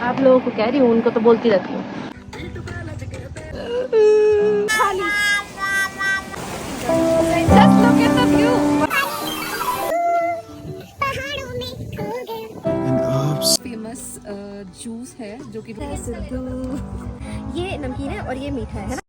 आप लोगों को कह रही हूँ, उनको तो बोलती रहती हूँ। Just look at the view. Famous juice है जो कि सिद्धू, ये नमकीन है और ये मीठा है ना।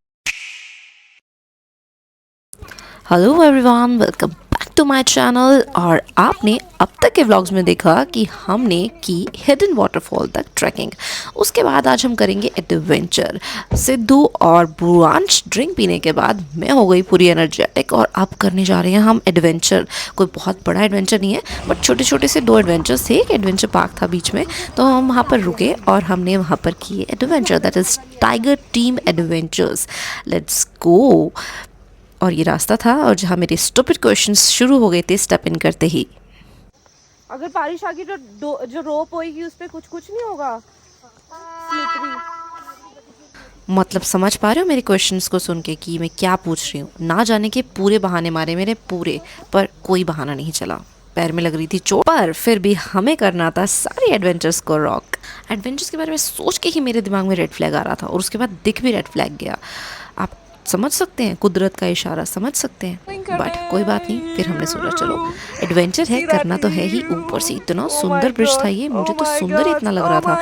Hello everyone, welcome back to my channel. और आपने अब तक के व्लॉग्स में देखा कि हमने की हिडन वाटरफॉल तक ट्रैकिंग। उसके बाद आज हम करेंगे एडवेंचर। सिद्धू और बुआंश ड्रिंक पीने के बाद मैं हो गई पूरी एनर्जेटिक और अब करने जा रहे हैं हम एडवेंचर। कोई बहुत बड़ा एडवेंचर नहीं है, बट छोटे छोटे से 2 एडवेंचर्स थे। एक एडवेंचर पार्क था बीच में, तो हम वहाँ पर रुके और हमने वहाँ पर किए adventure, that is tiger team adventures. Let's go. और ये रास्ता था और जहाँ मेरे स्टूपिड क्वेश्चंस शुरू हो गए थे स्टेप इन करते ही। अगर बारिश आ गई तो जो रोप होगी उस पे कुछ नहीं होगा, स्लिपरी। मतलब समझ पा रहे हो मेरे क्वेश्चंस को सुन के कि मैं क्या पूछ रही हूँ? ना जाने के पूरे बहाने मारे मेरे पूरे, पर कोई बहाना नहीं चला। पैर में लग रही थी चोट, पर फिर भी हमें करना था सारे एडवेंचर्स को रॉक। एडवेंचर्स के बारे में सोच के ही मेरे दिमाग में रेड फ्लैग आ रहा था और उसके बाद दिख भी रेड फ्लैग गया। आप समझ सकते हैं, कुदरत का इशारा समझ सकते हैं। बट कोई बात नहीं, फिर हमने सोचा चलो एडवेंचर है, करना तो है ही। ऊपर से इतना सुंदर ब्रिज था ये, मुझे तो सुंदर इतना लग रहा था।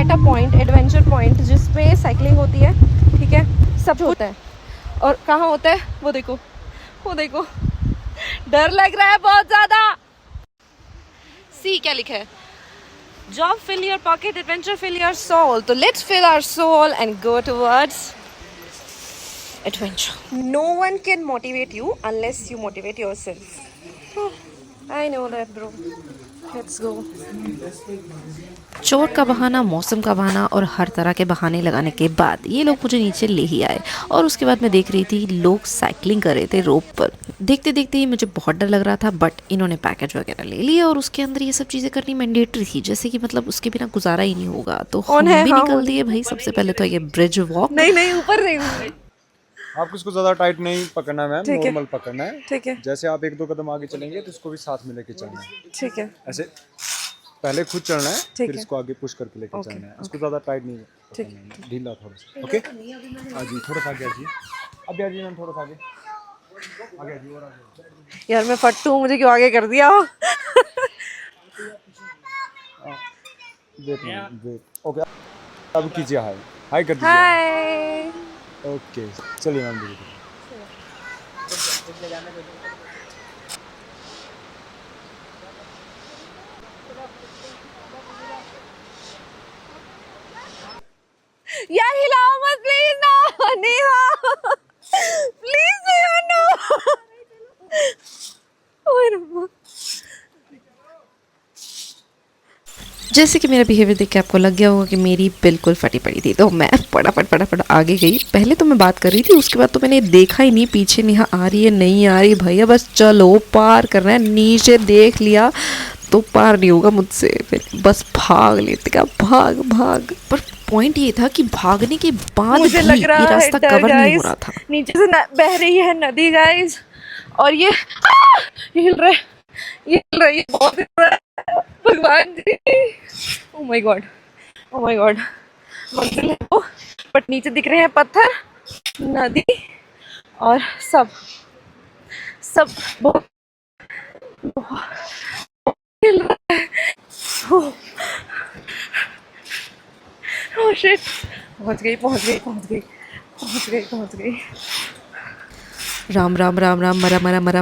At a point, adventure point जिसपे साइकिलिंग होती है, ठीक है, सब होता है। और कहाँ होता है वो देखो, वो देखो। डर लग रहा है बहुत ज्यादा। सी क्या लिखा है? Job fill your pocket, adventure fill your soul. So let's fill our soul and go towards adventure. No one can motivate you unless you motivate yourself. Oh, I know that, bro. Let's go. चोट का बहाना, मौसम का बहाना और हर तरह के बहाने लगाने के बाद ये लोग मुझे नीचे ले ही आए। और उसके बाद मैं देख रही थी लोग साइकिलिंग कर रहे थे रोप पर। देखते देखते ही मुझे बहुत डर लग रहा था, बट इन्होंने पैकेज वगैरह ले लिया और उसके अंदर ये सब चीज़ें करनी मैंडेटरी थी, जैसे कि मतलब उसके बिना गुजारा ही नहीं होगा। तो हम भी निकल दिए भाई। सबसे पहले तो ये ब्रिज वॉक। नहीं ऊपर नहीं। आपको इसको ज्यादा टाइट नहीं पकड़ना है मैम, नॉर्मल पकड़ना है। ठीक है, जैसे आप 1-2 कदम आगे चलेंगे तो इसको भी साथ में लेके चलना है। ठीक है, ऐसे पहले खुद चलना है, फिर है। इसको आगे पुश करके लेके चलना है। इसको ज्यादा टाइट नहीं पकड़ना है, ढीला थोड़ा सा। ओके, हाँ जी, थोड़ा सा आगे आ जाइए। अभी आ जाइए मैम, थोड़ा सा आगे आगे आ जाइए और आगे। यार मैं फट्टू हूँ, मुझे क्यों आगे कर दिया? वेट। ओके, अब कीजिए हाय हाय कर दीजिए। हाय। ओके, चलिए मैम धीरे धीरे। यार हिलाओ मत please. No Neha, please Neha, no. ओए रब्बा। जैसे कि मेरा बिहेवियर देख के आपको लग गया होगा कि मेरी बिल्कुल फटी पड़ी थी, तो मैं फटाफट आगे गई। पहले तो मैं बात कर रही थी, उसके बाद तो मैंने देखा ही नहीं पीछे नेहा आ रही है नहीं आ रही। भैया बस चलो, पार करना है। नीचे देख लिया तो पार नहीं होगा मुझसे, फिर बस भाग लेते का भाग। पर पॉइंट ये था कि भागने के बाद मुझे भी लग रहा ये रास्ता है कवर नहीं हो रहा था। नीचे से बह रही है नदी गाइस, और ये हिल रहा है, ये हिल रहा है, ये बहुत हिल रहा है। भगवान जी, oh my God, oh my God. मंजिल है वो, बट नीचे दिख रहे हैं पत्थर, नदी और सब बहुत हिल रहा है। ओह शिट, पहुंच गई। राम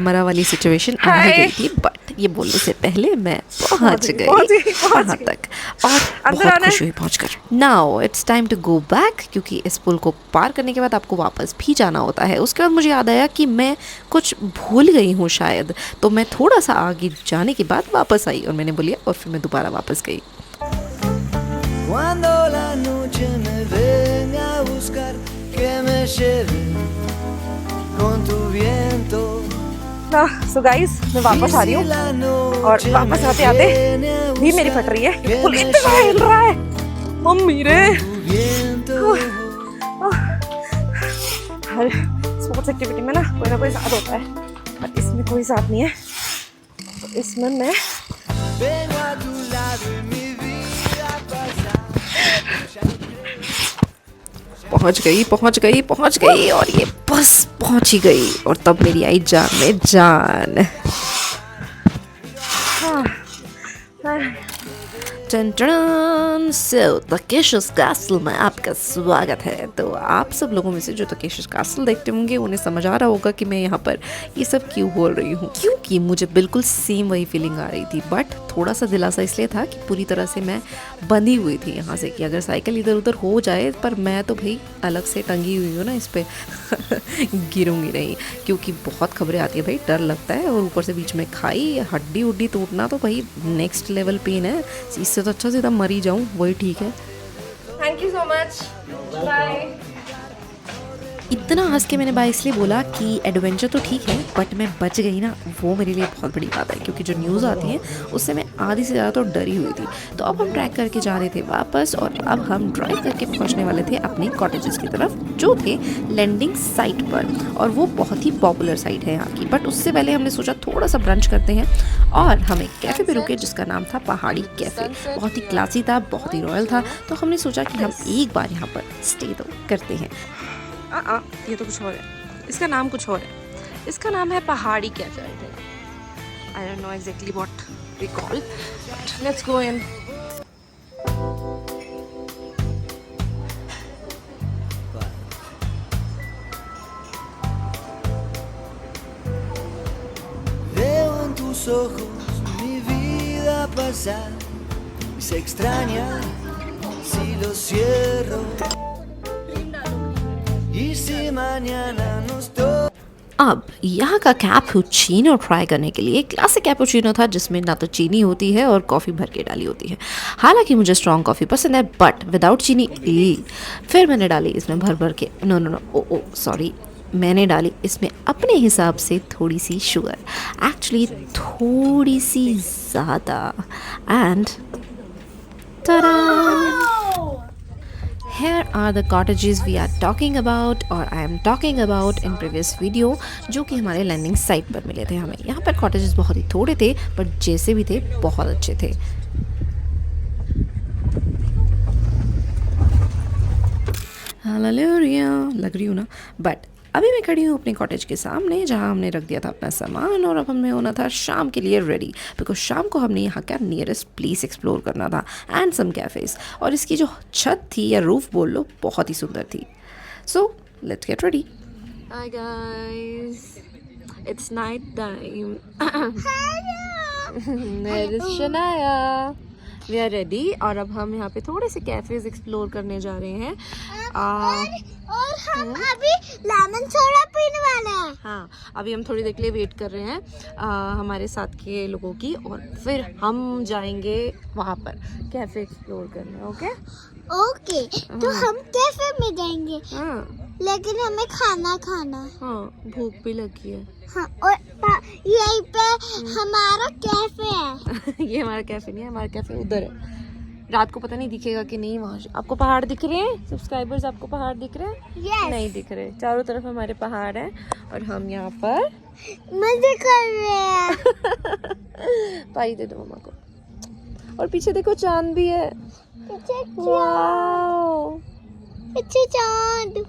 मरा वाली सिचुएशन आ ही गई थी, बट ये बोलने से पहले मैं पहुंच गई वहाँ तक और बहुत खुश हुई पहुंचकर। Now it's time to go back, क्योंकि इस पुल को पार करने के बाद आपको वापस भी जाना होता है। उसके बाद मुझे याद आया कि मैं कुछ भूल गई हूँ शायद, तो मैं थोड़ा सा आगे जाने के बाद वापस आई और मैंने बोलिया और फिर मैं दोबारा वापस गई। Cuando la noche me venga a buscar, que me lleve con tu viento. So guys मैं वापस आ रही हूँ और वापस आते आते भी मेरी फट रही है। पुल इतना हिल रहा है, मम्मी रे। हर स्पोर्ट्स एक्टिविटी में ना कोई साथ होता है, बट इसमें कोई साथ नहीं है। इसमें मैं Vengo a tu lado y mi vida pasa. पहुंच गई और ये बस पहुंच ही गई और तब मेरी आई जान में जान। सो तकेशस कैसल में आपका स्वागत है। तो आप सब लोगों में से जो तकेशस कैसल देखते होंगे उन्हें समझ आ रहा होगा कि मैं यहाँ पर ये सब क्यों बोल रही हूँ, क्योंकि मुझे बिल्कुल सेम वही फीलिंग आ रही थी। बट थोड़ा सा दिलासा इसलिए था कि पूरी तरह से मैं बंधी हुई थी यहाँ से कि अगर साइकिल इधर उधर हो जाए, पर मैं तो भाई अलग से टंगी हुई हूँ ना इस पर गिरूंगी नहीं, क्योंकि बहुत खबरें आती है भाई, डर लगता है। और ऊपर से बीच में खाई, हड्डी उड्डी टूटना तो भाई नेक्स्ट लेवल पेन है। इससे तो अच्छा सीधा मरी जाऊँ, वही ठीक है। Thank you so much, bye. इतना हंस के मैंने बाय इसलिए बोला कि एडवेंचर तो ठीक है बट मैं बच गई ना, वो मेरे लिए बहुत बड़ी बात है, क्योंकि जो न्यूज़ आती हैं उससे मैं आधी से ज़्यादा तो डरी हुई थी। तो अब हम ट्रैक करके जा रहे थे वापस और अब हम ड्राइव करके पहुंचने वाले थे अपने कॉटेजेस की तरफ, जो थे लैंडिंग साइट पर। और वो बहुत ही पॉपुलर साइट है यहाँ की। बट उससे पहले हमने सोचा थोड़ा सा ब्रंच करते हैं और हम एक कैफ़े पे रुके जिसका नाम था पहाड़ी कैफ़े। बहुत ही क्लासी था, बहुत ही रॉयल था। तो हमने सोचा कि हम एक बार यहाँ पर स्टे तो करते हैं। ये तो कुछ और है, इसका नाम कुछ और है। इसका नाम है Pahadi cafe. I don't know exactly what we call, but let's go in. Veo en tus ojos mi vida pasar y se extraña si lo cierro y si mañana nos toca. अब यहाँ का कैपुचिनो ट्राई करने के लिए, classic cappuccino था जिसमें ना तो चीनी होती है और कॉफ़ी भर के डाली होती है। हालांकि मुझे स्ट्रॉन्ग कॉफ़ी पसंद है बट विदाउट चीनी। फिर मैंने डाली इसमें भर भर के, नो सॉरी, मैंने डाली इसमें अपने हिसाब से थोड़ी सी शुगर, एक्चुअली थोड़ी सी ज़्यादा। And Here are the cottages we are talking about or I am talking about in previous video, जो कि हमारे लैंडिंग साइट पर मिले थे हमें। यहाँ पर cottages बहुत ही थोड़े थे बट जैसे भी थे बहुत अच्छे थे। हालेलुया लग रही हूँ ना। बट अभी मैं खड़ी हूँ अपने कॉटेज के सामने जहाँ हमने रख दिया था अपना सामान और अब हमें होना था शाम के लिए रेडी, बिकॉज शाम को हमने यहाँ का नियरेस्ट प्लेस एक्सप्लोर करना था एंड सम कैफ़ेज़। और इसकी जो छत थी या रूफ बोल लो, बहुत ही सुंदर थी। So let's get ready. Hi guys, it's night time. मेरी शनाया, वी आर रेडी और अब हम यहाँ पे थोड़े से कैफेज एक्सप्लोर करने जा रहे हैं। और हम अभी लेमन सोडा पीने वाले हैं। हाँ, अभी हम थोड़ी देर के लिए वेट कर रहे हैं हमारे साथ के लोगों की, और फिर हम जाएंगे वहाँ पर कैफे एक्सप्लोर करने। ओके ओके, तो हम कैफे में जाएंगे, हाँ लेकिन हमें खाना खाना है। हाँ, भूख भी लगी है। हाँ, और यहीं पे हमारा कैफे है। ये हमारा कैफे नहीं है, हमारा कैफे उधर है। रात को पता नहीं दिखेगा कि नहीं। वहाँ आपको पहाड़ दिख रहे हैं सब्सक्राइबर्स, आपको पहाड़ दिख रहे हैं? Yes. नहीं दिख रहे, चारों तरफ हमारे पहाड़ हैं और हम यहाँ पर मजे कर रहे हैं। पाई दे दो मम्मा को। और पीछे देखो चांद भी है। वाओ, पीछे चांद।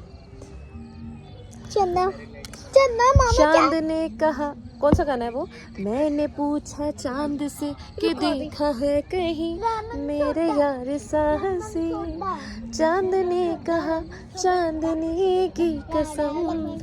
चंदा चंदा मामा चांद ने कहा, कौन सा गाना है वो? मैंने पूछा चांद से कि देखा है कहीं मेरे यार साहसी। चांद ने कहा चांदनी की कसम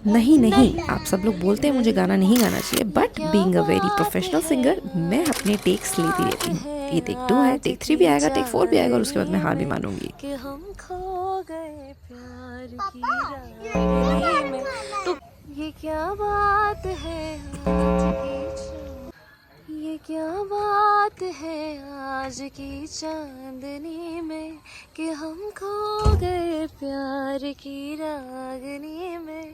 नहीं, आप सब लोग बोलते हैं मुझे गाना नहीं गाना चाहिए, but being a very professional singer मैं अपने टेक्स लेती रहती हूँ। ये टेक 2 है, टेक 3 भी आएगा, टेक 4 भी आएगा और उसके बाद मैं हार भी मानूंगी। कि हम खो गए प्यार की राह में। तो ये क्या बात है ये क्या बात है आज की चांदनी में, कि हम खो गए प्यार की रागनी में।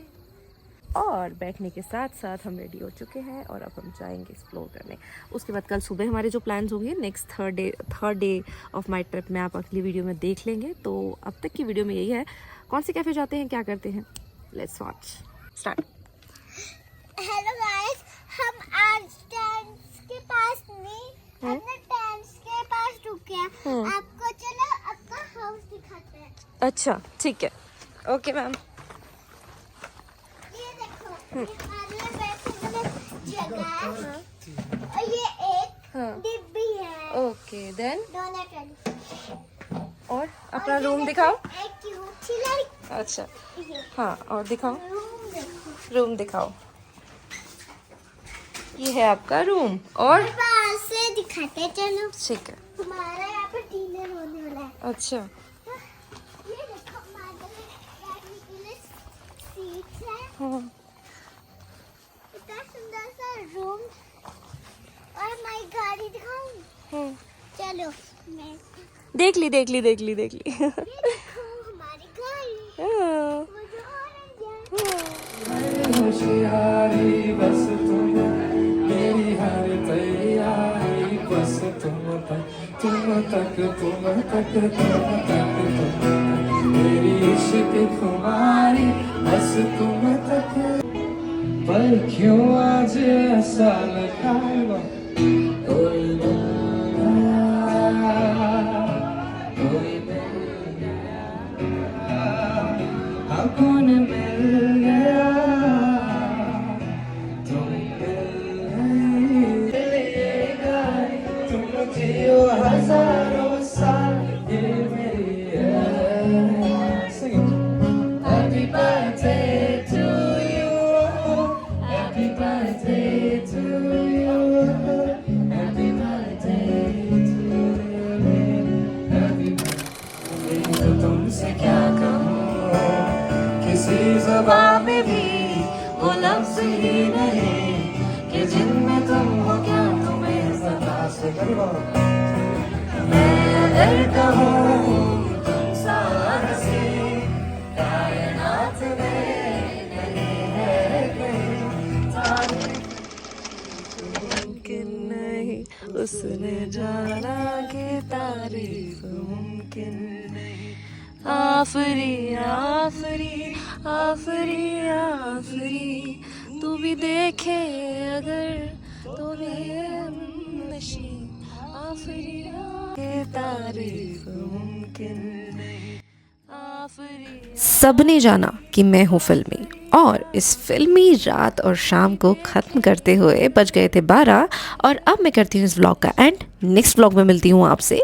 और बैठने के साथ साथ हम रेडी हो चुके हैं और अब हम जाएंगे एक्सप्लोर करने। उसके बाद कल सुबह हमारे जो प्लान्स होंगे next third day of my trip में आप अगली वीडियो में देख लेंगे। तो अब तक की वीडियो में यही है, कौन से कैफ़े जाते हैं, क्या करते हैं, let's watch start. Hello guys, हम आज अच्छा ठीक है, ओके मैम। ये देखो आलू में बैठने के लिए जगह है और ये एक हाँ। डिब्बी है ओके देन डोनट वाली और अपना रूम दिखाओ। एक क्यूट सी लड़की अच्छा ये हाँ, और दिखाओ, रूम देखो रूम दिखाओ। ये है आपका रूम और पास से दिखाते चलो। ठीक है। हमारा यहाँ पे डिनर होने वाला है। अच्छा ये देखो हमारे बैठने के लिए सीट्स है, हाँ। इतना सुंदर सा रूम और मैं गाड़ी दिखाऊं। हाँ। चलो मैं देख ली देख ली देख ली देख ली। ये देखो हमारी गाड़ी हाँ। वो जो ऑरेंज है। होशियारी बस तुम मेरी हर तैयारी बस तुम तक तुम तक तुम तक तुम तक तुम तक मेरी इश्क खुमारी बस तुम तक। पर क्यों आज ऐसा लगा कोई मिल गया, कोई मिल गया, हाँ कौन मिल गया, तुम मिलेगा, तुम जियो हजारों साल ये मेरी है। Happy birthday to you, happy birthday to you, happy birthday to you, happy birthday। तो तुमसे क्या कहूँ, किसी ज़बान में भी वो लफ्ज़ ही नहीं कि जिनमें तुम हो, क्या तुम्हें सदा से मैं अगर कहूँ तुम सा हंसी कायनात में नहीं है कहीं, मुमकिन नहीं उसने जाना कि तारीफ मुमकिन नहीं। आफरी आफरी आफरी आफरी तू भी देखे अगर तो नशी आफरी के तारीफ मुमकिन नहीं। आफरी सबने जाना कि मैं हूँ फिल्मी, और इस फिल्मी रात और शाम को ख़त्म करते हुए बज गए थे 12, और अब मैं करती हूँ इस व्लॉग का एंड। नेक्स्ट व्लॉग में मिलती हूँ आपसे